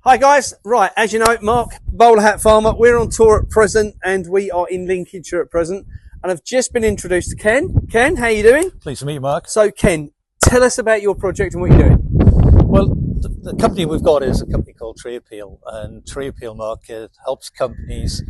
Hi guys, right, as you know, Mark, BOWLERHAT Farmer, we're on tour at present and we are in Lincolnshire at present, and I've just been introduced to Ken. Ken, how you doing? Pleased to meet you, Mark. So Ken, tell us about your project and what you're doing. Well, the company we've got is a company called Tree Appeal, and Tree Appeal Market helps companies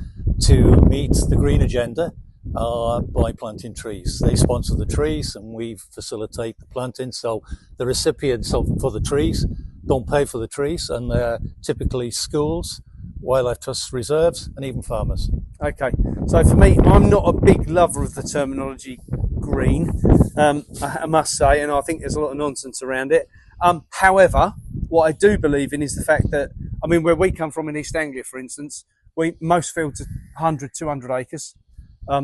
to meet the green agenda by planting trees. They sponsor the trees and we facilitate the planting, so the recipients for the trees don't pay for the trees, and they're typically schools, wildlife trust reserves, and even farmers. Okay, so for me, I'm not a big lover of the terminology green, I must say, and I think there's a lot of nonsense around it. However, what I do believe in is the fact that, I mean, where we come from in East Anglia, for instance, most fields are 100, 200 acres.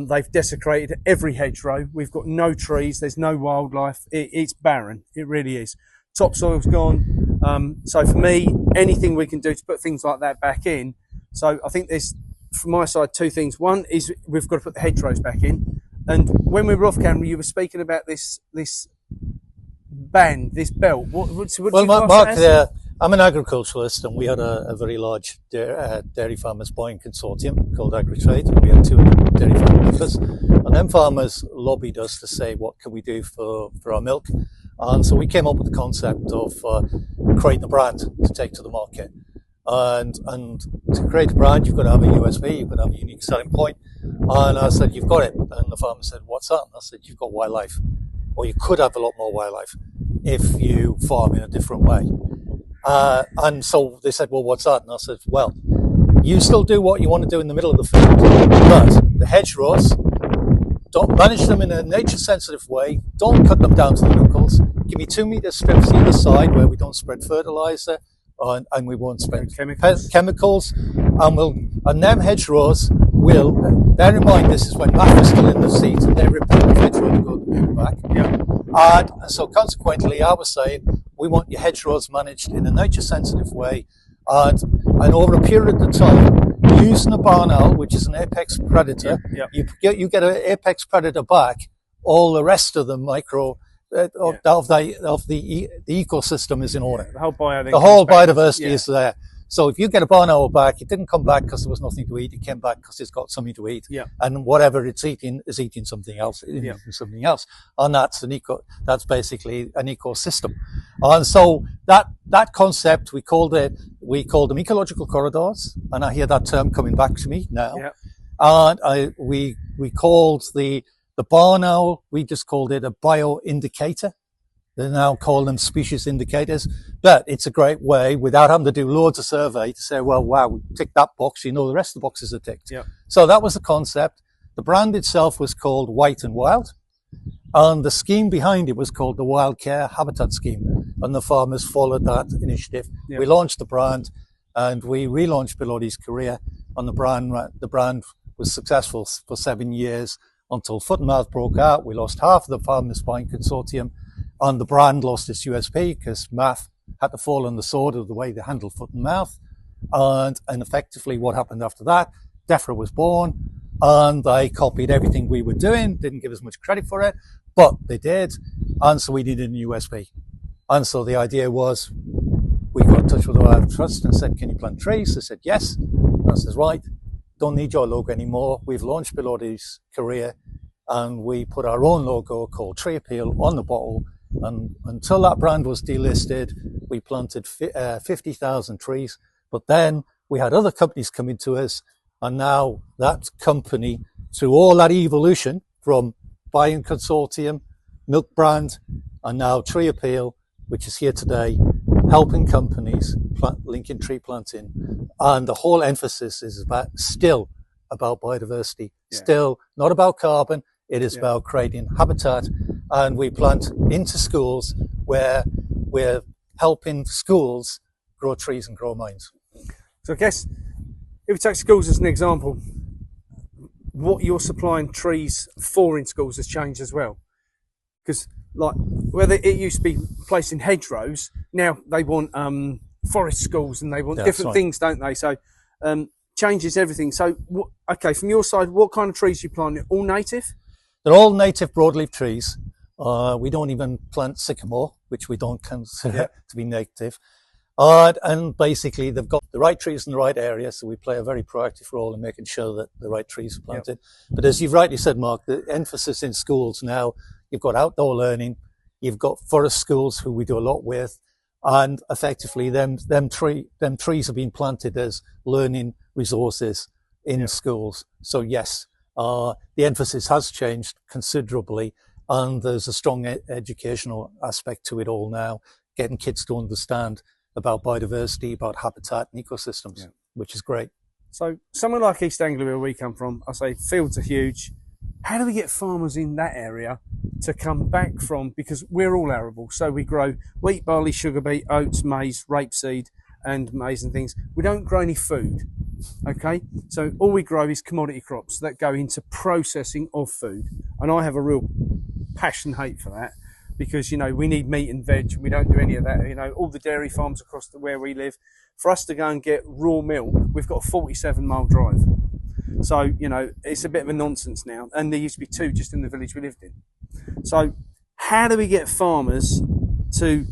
They've desecrated every hedgerow. We've got no trees. There's no wildlife. It's barren. It really is. Topsoil's gone. So for me, anything we can do to put things like that back in. So I think there's, from my side, two things. One is we've got to put the hedgerows back in. And when we were off camera, you were speaking about this band, this belt. Well, Mark, I'm an agriculturalist, and we had a very large dairy farmers buying consortium called Agri-Trade, and we had 200 dairy farm members. And then farmers lobbied us to say, what can we do for our milk? And so we came up with the concept of creating a brand to take to the market. And to create a brand, you've got to have a USP, you've got to have a unique selling point. And I said, you've got it. And the farmer said, what's that? And I said, you've got wildlife. Or you could have a lot more wildlife if you farm in a different way. And so they said, well, what's that? And I said, well, you still do what you want to do in the middle of the field, but the hedgerows, don't manage them in a nature-sensitive way. Don't cut them down to the knuckles. Give me 2 meter strips either side where we don't spread fertilizer and we won't spread chemicals. And them hedgerows will, bear in mind, this is when MAF is still in the seat and they rip the hedgerow to go the moon back. Yeah. And so consequently, I was saying, we want your hedgerows managed in a nature-sensitive way, and over a period of time, using a barn owl, which is an apex predator, you get an apex predator back. All the rest of the of the ecosystem is in order. The whole biodiversity is there. So if you get a barn owl back, it didn't come back because there was nothing to eat. It came back because it's got something to eat. Yeah. And whatever it's eating is eating something else. Something else. And that's basically an ecosystem. And so that concept, we called them ecological corridors. And I hear that term coming back to me now. Yeah. And we called the barn owl, we just called it a bio-indicator. They now call them species indicators, but it's a great way, without having to do loads of survey, to say, well, wow, we ticked that box, you know the rest of the boxes are ticked. Yeah. So that was the concept. The brand itself was called White and Wild, and the scheme behind it was called the Wild Care Habitat Scheme, and the farmers followed that initiative. Yeah. We launched the brand, and we relaunched Bilodi's career, and the brand was successful for 7 years until foot and mouth broke out. We lost half of the farmers buying consortium, and the brand lost its USP because MAF had to fall on the sword of the way they handled foot and mouth. And effectively what happened after that, DEFRA was born, and they copied everything we were doing, didn't give us much credit for it, but they did. And so we needed a USP. And so the idea was, we got in touch with the Wildlife Trust and said, can you plant trees? They said, yes. And I said, right, don't need your logo anymore. We've launched Bilodi's career, and we put our own logo called Tree Appeal on the bottle. And until that brand was delisted, we planted 50,000 trees. But then we had other companies coming to us, and now that company, through all that evolution from buying consortium, milk brand, and now Tree Appeal, which is here today, helping companies plant Lincoln tree planting. And the whole emphasis is still about biodiversity, still not about carbon. It is about creating habitat. And we plant into schools where we're helping schools grow trees and grow minds. So I guess if we take schools as an example, what you're supplying trees for in schools has changed as well. Because like whether it used to be placed in hedgerows, now they want forest schools and they want different things, don't they? So changes everything. So okay, from your side, what kind of trees you planting? All native? They're all native broadleaf trees. We don't even plant sycamore, which we don't consider to be native. And basically, they've got the right trees in the right area, so we play a very proactive role in making sure that the right trees are planted. But as you've rightly said, Mark, the emphasis in schools now, you've got outdoor learning, you've got forest schools who we do a lot with, and effectively them trees have been planted as learning resources in schools. So yes, the emphasis has changed considerably, and there's a strong educational aspect to it all now, getting kids to understand about biodiversity, about habitat and ecosystems, which is great. So somewhere like East Anglia, where we come from, I say fields are huge. How do we get farmers in that area to come back from, because we're all arable, so we grow wheat, barley, sugar beet, oats, maize, rapeseed and maize and things. We don't grow any food, okay? So all we grow is commodity crops that go into processing of food. And I have a real passion hate for that, because, you know, we need meat and veg. We don't do any of that. You know, all the dairy farms across where we live, for us to go and get raw milk, we've got a 47-mile drive. So, you know, it's a bit of a nonsense now. And there used to be 2 just in the village we lived in. So how do we get farmers to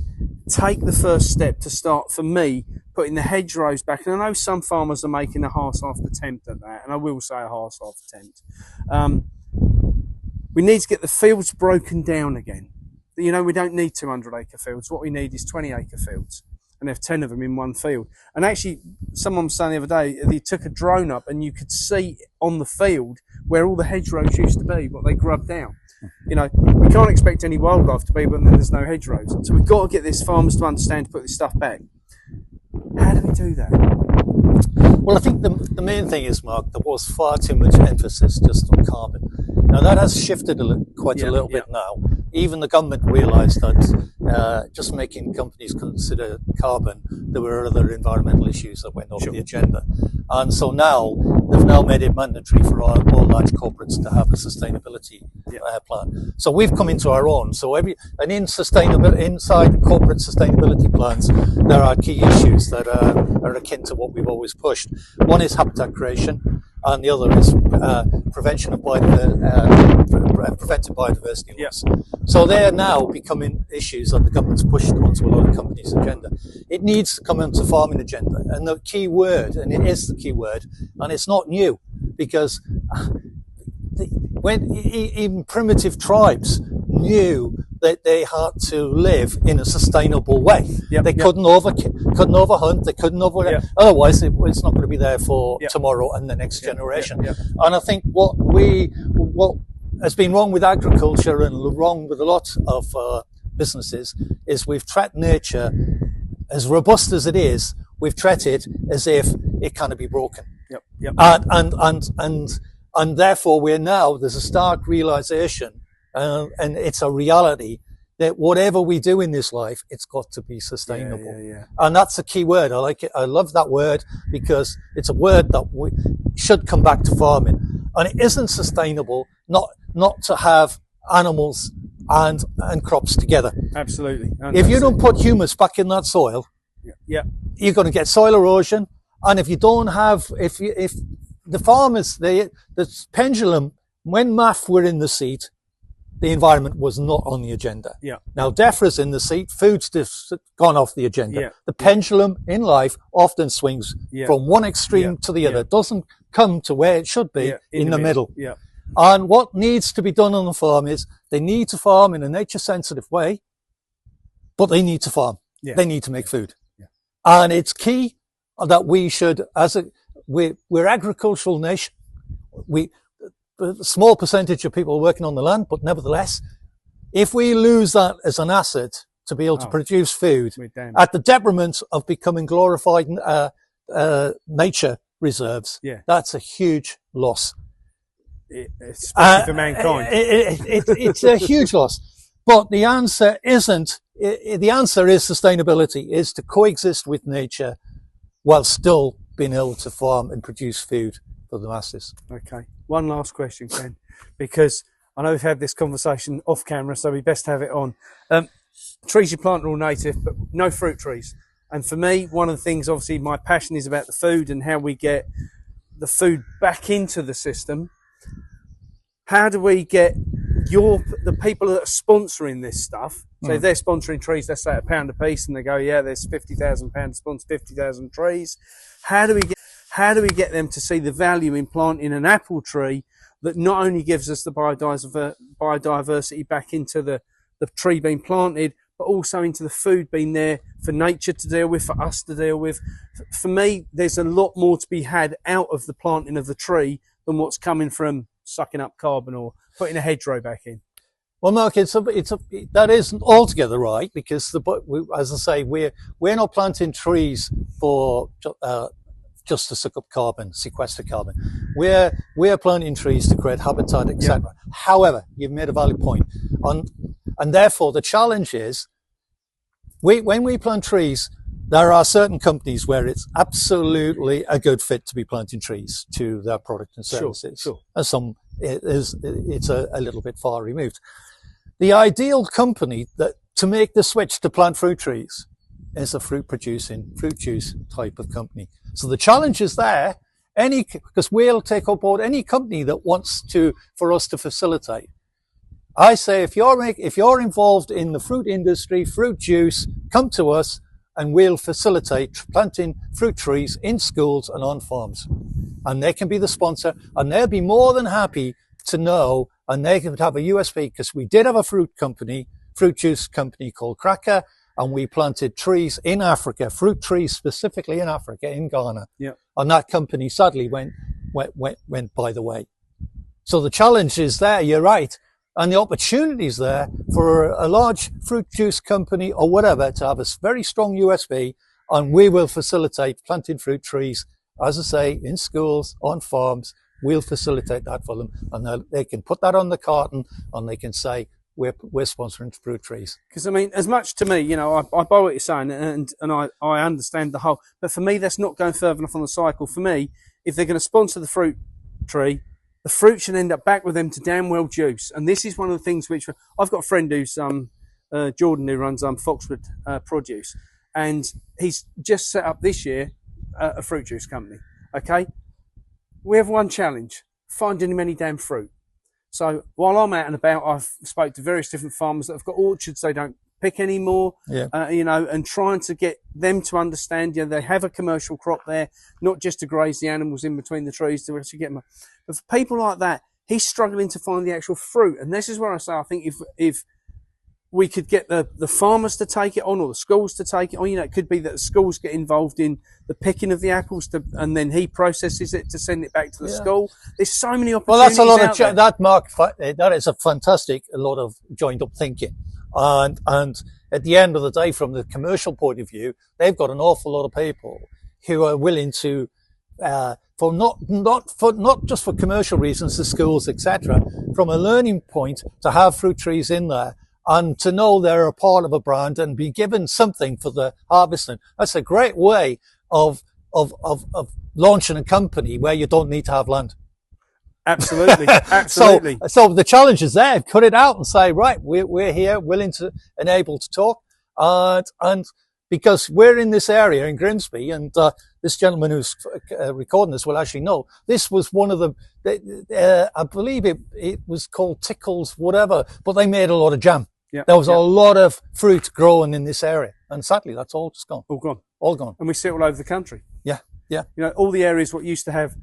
take the first step to start, for me, putting the hedgerows back? And I know some farmers are making a half-assed attempt at that, and I will say a half-assed attempt. We need to get the fields broken down again. You know, we don't need 200-acre fields. What we need is 20-acre fields, and have 10 of them in one field. And actually, someone was saying the other day, they took a drone up and you could see on the field where all the hedgerows used to be, what they grubbed down. You know, we can't expect any wildlife to be when there's no hedgerows. So we've got to get these farmers to understand to put this stuff back. How do we do that? Well, I think the main thing is, Mark, there was far too much emphasis just on carbon. Now that has shifted quite a little bit now. Even the government realised that just making companies consider carbon, there were other environmental issues that went off the agenda. And so now, they've now made it mandatory for all large corporates to have a sustainability plan. So we've come into our own. So inside corporate sustainability plans, there are key issues that are akin to what we've always pushed. One is habitat creation, and the other is prevention of preventive biodiversity loss. So they are now becoming issues that the government's pushed onto a lot of companies' agenda. It needs to come into farming agenda, and the key word, and it is the key word, and it's not new, because when even primitive tribes knew that they had to live in a sustainable way. They couldn't overhunt, they couldn't otherwise it's not going to be there for tomorrow and the next generation. And I think what has been wrong with agriculture and wrong with a lot of businesses is we've treated nature, as robust as it is, we've treated it as if it can't be broken. And therefore there's a stark realization, and it's a reality, that whatever we do in this life, it's got to be sustainable. And that's a key word. I like it. I love that word, because it's a word that we should come back to farming. And it isn't sustainable not to have animals and crops together. Absolutely. 100%. If you don't put humus back in that soil, you're going to get soil erosion. And if you don't have, if the farmers, the pendulum, when MAF were in the seat, the environment was not on the agenda. Now DEFRA's in the seat, food's just gone off the agenda. The pendulum in life often swings from one extreme to the other. It doesn't come to where it should be, in the middle. And what needs to be done on the farm is they need to farm in a nature-sensitive way, but they need to farm. They need to make food. And it's key that we should, we're agricultural nation. A small percentage of people are working on the land, but nevertheless, if we lose that as an asset to be able to produce food at the detriment of becoming glorified nature reserves, that's a huge loss. Especially for mankind. It's a huge loss. But the answer isn't, the answer is sustainability, is to coexist with nature while still being able to farm and produce food for the masses. Okay. One last question, Ken, because I know we've had this conversation off camera, so we best have it on. Trees you plant are all native, but no fruit trees. And for me, one of the things, obviously, my passion is about the food and how we get the food back into the system. How do we get the people that are sponsoring this stuff. So if they're sponsoring trees, let's say £1 a piece, and they go, yeah, there's £50,000 to sponsor 50,000 trees. How do we get them to see the value in planting an apple tree that not only gives us the biodiversity back into the tree being planted, but also into the food being there for nature to deal with, for us to deal with? For me, there's a lot more to be had out of the planting of the tree than what's coming from sucking up carbon or putting a hedgerow back in. Well, Mark, that isn't altogether right, because as I say, we're not planting trees for just to suck up carbon, sequester carbon. We're planting trees to create habitat, etc. Yep. However, you've made a valid point, and therefore the challenge is, when we plant trees, there are certain companies where it's absolutely a good fit to be planting trees to their product and services. Sure. And some it's a little bit far removed. The ideal company to make the switch to plant fruit trees is a fruit juice type of company. So the challenge is there, because we'll take on board any company that wants for us to facilitate. I say, if you're involved in the fruit industry, fruit juice, come to us and we'll facilitate planting fruit trees in schools and on farms. And they can be the sponsor, and they'll be more than happy to know, and they could have a USP, because we did have a fruit juice company called Cracker, and we planted trees in Africa, fruit trees specifically in Africa, in Ghana. Yeah. And that company sadly went by the way. So the challenge is there, you're right. And the opportunities there for a large fruit juice company or whatever to have a very strong USP, and we will facilitate planting fruit trees, as I say, in schools, on farms. We'll facilitate that for them, and they can put that on the carton, and they can say, we're sponsoring fruit trees. Because, I mean, as much to me, I buy what you're saying, and I understand the whole, but for me, that's not going further enough on the cycle. For me, if they're going to sponsor the fruit tree, the fruit should end up back with them to damn well juice. And this is one of the things which I've got a friend who's Jordan, who runs Foxwood Produce, and he's just set up this year a fruit juice company. Okay, we have one challenge: finding him any damn fruit. So while I'm out and about, I've spoke to various different farmers that have got orchards they don't pick anymore, and trying to get them to understand, they have a commercial crop there, not just to graze the animals in between the trees to actually get them. But for people like that, he's struggling to find the actual fruit. And this is where I say, I think if we could get the farmers to take it on, or the schools to take it on, it could be that the schools get involved in the picking of the apples, and then he processes it to send it back to the school. There's so many opportunities. Well, that's a lot of that, Mark. That is a lot of joined up thinking. And at the end of the day, from the commercial point of view, they've got an awful lot of people who are willing to, for not just for commercial reasons, the schools, etc., from a learning point, to have fruit trees in there and to know they're a part of a brand and be given something for the harvesting. That's a great way of launching a company where you don't need to have land. Absolutely. Absolutely. So the challenge is there. Cut it out and say, right, we're here, willing to and able to talk. And because we're in this area in Grimsby, and this gentleman who's recording this will actually know, this was one of the, I believe it was called Tickles, whatever, but they made a lot of jam. Yeah. There was a lot of fruit growing in this area. And sadly, that's all just gone. All gone. All gone. And we see it all over the country. Yeah. Yeah. All the areas what used to have,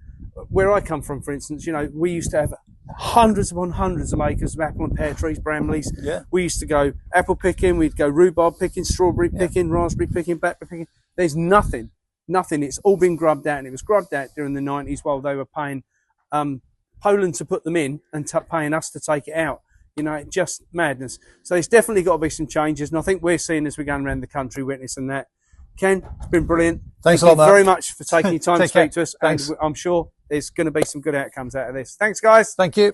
where I come from, for instance, we used to have hundreds upon hundreds of acres of apple and pear trees, bramleys. Yeah. We used to go apple picking, we'd go rhubarb picking, strawberry picking, raspberry picking, blackberry picking. There's nothing. It's all been grubbed out, and it was grubbed out during the 90s while they were paying Poland to put them in and paying us to take it out. Just madness. So there's definitely got to be some changes, and I think we're seeing as we're going around the country witnessing that. Ken, it's been brilliant. Thanks a lot, Mark. Very much for taking your time to speak to us. Thanks. And I'm sure there's going to be some good outcomes out of this. Thanks, guys. Thank you.